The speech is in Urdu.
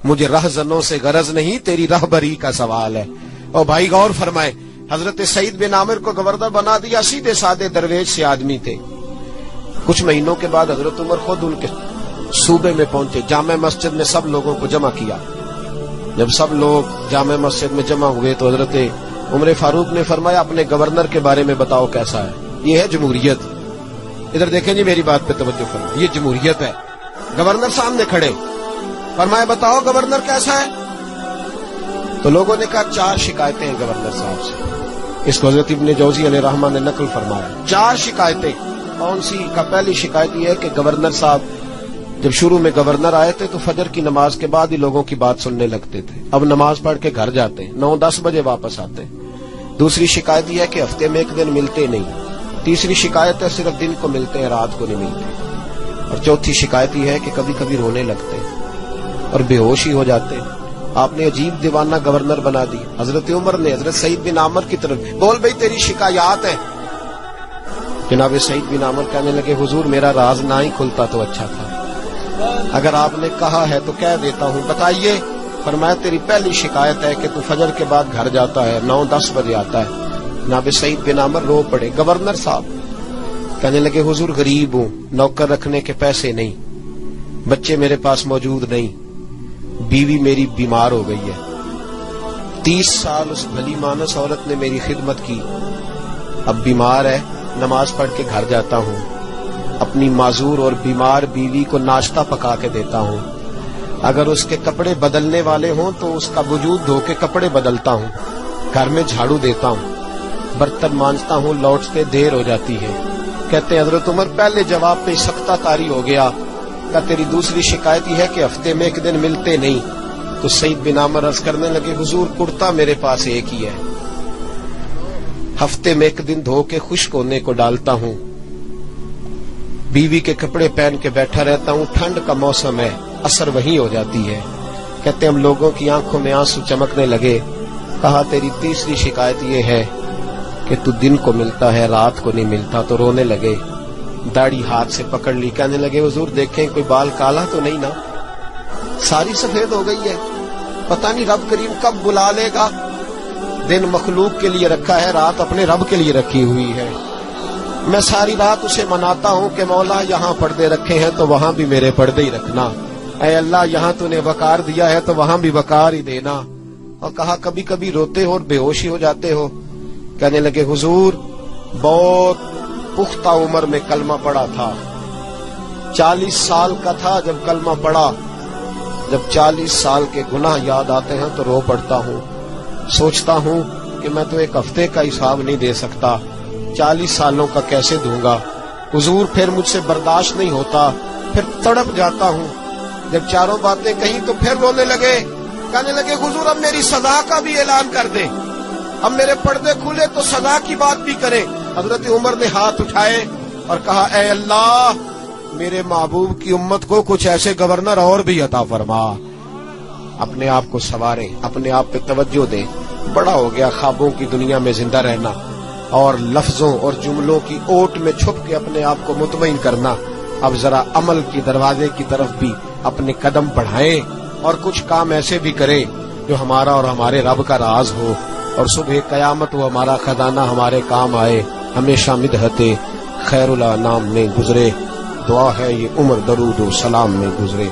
مجھے رہزنوں سے غرض نہیں، تیری رہبری کا سوال ہے۔ اور بھائی غور فرمائے، حضرت سعید بن عامر کو گورنر بنا دیا، سیدھے سادے درویش سے آدمی تھے۔ کچھ مہینوں کے بعد حضرت عمر خود ان کے صوبے میں پہنچے، جامع مسجد میں سب لوگوں کو جمع کیا۔ جب سب لوگ جامع مسجد میں جمع ہوئے تو حضرت عمر فاروق نے فرمایا اپنے گورنر کے بارے میں بتاؤ کیسا ہے۔ یہ ہے جمہوریت۔ ادھر دیکھیں جی، میری بات پہ توجہ فرمائیں، یہ جمہوریت ہے۔ گورنر سامنے کھڑے، فرمایا بتاؤ گورنر کیسا ہے؟ تو لوگوں نے کہا 4 شکایتیں ہیں گورنر صاحب سے۔ اس کو حضرت ابن جوزی علیہ رحمہ نے نقل فرمایا، 4 شکایتیں۔ کون سی؟ کا پہلی شکایت یہ ہے کہ گورنر صاحب جب شروع میں گورنر آئے تھے تو فجر کی نماز کے بعد ہی لوگوں کی بات سننے لگتے تھے، اب نماز پڑھ کے گھر جاتے ہیں، 9-10 بجے واپس آتے ہیں۔ دوسری شکایت یہ ہے کہ ہفتے میں 1 دن ملتے نہیں۔ تیسری شکایت ہے صرف دن کو ملتے ہیں، رات کو نہیں ملتے۔ اور چوتھی شکایت یہ ہے کہ کبھی کبھی رونے لگتے ہیں اور بے ہوش ہی ہو جاتے ہیں۔ آپ نے عجیب دیوانہ گورنر بنا دی۔ حضرت عمر نے حضرت سعید بن عامر کی طرف، بول بھئی تیری شکایات ہیں۔ جناب سعید بن عامر کہنے لگے حضور میرا راز نہ ہی کھلتا تو اچھا تھا، اگر آپ نے کہا ہے تو کہہ دیتا ہوں، بتائیے۔ فرمایا تیری پہلی شکایت ہے کہ تو فجر کے بعد گھر جاتا ہے، 9-10 بجے آتا ہے۔ جناب سعید بن عامر رو پڑے۔ گورنر صاحب کہنے لگے حضور غریب ہوں، نوکر رکھنے کے پیسے نہیں، بچے میرے پاس موجود نہیں، بیوی میری بیمار ہو گئی ہے، 30 سال اس بھلی مانس عورت نے میری خدمت کی، اب بیمار ہے، نماز پڑھ کے گھر جاتا ہوں، اپنی معذور اور بیمار بیوی کو ناشتہ پکا کے دیتا ہوں، اگر اس کے کپڑے بدلنے والے ہوں تو اس کا وجود دھو کے کپڑے بدلتا ہوں، گھر میں جھاڑو دیتا ہوں، برتن مانجتا ہوں، لوٹتے دیر ہو جاتی ہے۔ کہتے ہیں حضرت عمر پہلے جواب پہ سختہ کاری ہو گیا، کہ تیری دوسری شکایت یہ ہے کہ ہفتے میں 1 دن ملتے نہیں۔ تو سعید بن عامر عرض کرنے لگے حضور کرتا میرے پاس ایک ہی ہے، ہفتے میں 1 دن دھو کے خشک ہونے کو ڈالتا ہوں، بیوی کے کپڑے پہن کے بیٹھا رہتا ہوں، ٹھنڈ کا موسم ہے، اثر وہی ہو جاتی ہے۔ کہتے ہم لوگوں کی آنکھوں میں آنسو چمکنے لگے۔ کہا تیری تیسری شکایت یہ ہے کہ تو دن کو ملتا ہے، رات کو نہیں ملتا۔ تو رونے لگے، داڑھی ہاتھ سے پکڑ لی، کہنے لگے حضور دیکھیں کوئی بال کالا تو نہیں نا، ساری سفید ہو گئی ہے، پتہ نہیں رب کریم کب بلا لے گا۔ دن مخلوق کے لیے رکھا ہے، رات اپنے رب کے لیے رکھی ہوئی ہے۔ میں ساری رات اسے مناتا ہوں کہ مولا یہاں پردے رکھے ہیں تو وہاں بھی میرے پردے ہی رکھنا، اے اللہ یہاں تو نے وقار دیا ہے تو وہاں بھی وقار ہی دینا۔ اور کہا کبھی کبھی روتے ہو اور بے ہوشی ہو جاتے ہو؟ کہنے لگے حضور بہت پختہ عمر میں کلمہ پڑھا تھا، 40 سال کا تھا جب کلمہ پڑھا، جب 40 سال کے گناہ یاد آتے ہیں تو رو پڑتا ہوں، سوچتا ہوں کہ میں تو 1 ہفتے کا حساب نہیں دے سکتا، 40 سالوں کا کیسے دوں گا حضور؟ پھر مجھ سے برداشت نہیں ہوتا، پھر تڑپ جاتا ہوں۔ جب چاروں باتیں کہیں تو پھر رونے لگے، کہنے لگے حضور اب میری سزا کا بھی اعلان کر دیں، اب میرے پردے کھلے تو سزا کی بات بھی کریں۔ حضرت عمر نے ہاتھ اٹھائے اور کہا اے اللہ میرے محبوب کی امت کو کچھ ایسے گورنر اور بھی عطا فرما۔ اپنے آپ کو سنواریں، اپنے آپ پہ توجہ دیں۔ بڑا ہو گیا خوابوں کی دنیا میں زندہ رہنا اور لفظوں اور جملوں کی اوٹ میں چھپ کے اپنے آپ کو مطمئن کرنا۔ اب ذرا عمل کی دروازے کی طرف بھی اپنے قدم بڑھائیں اور کچھ کام ایسے بھی کریں جو ہمارا اور ہمارے رب کا راز ہو، اور صبح قیامت وہ ہمارا خزانہ ہمارے کام آئے، ہمیشہ مدحت خیر الانام میں گزرے۔ دعا ہے یہ عمر درود و سلام میں گزرے۔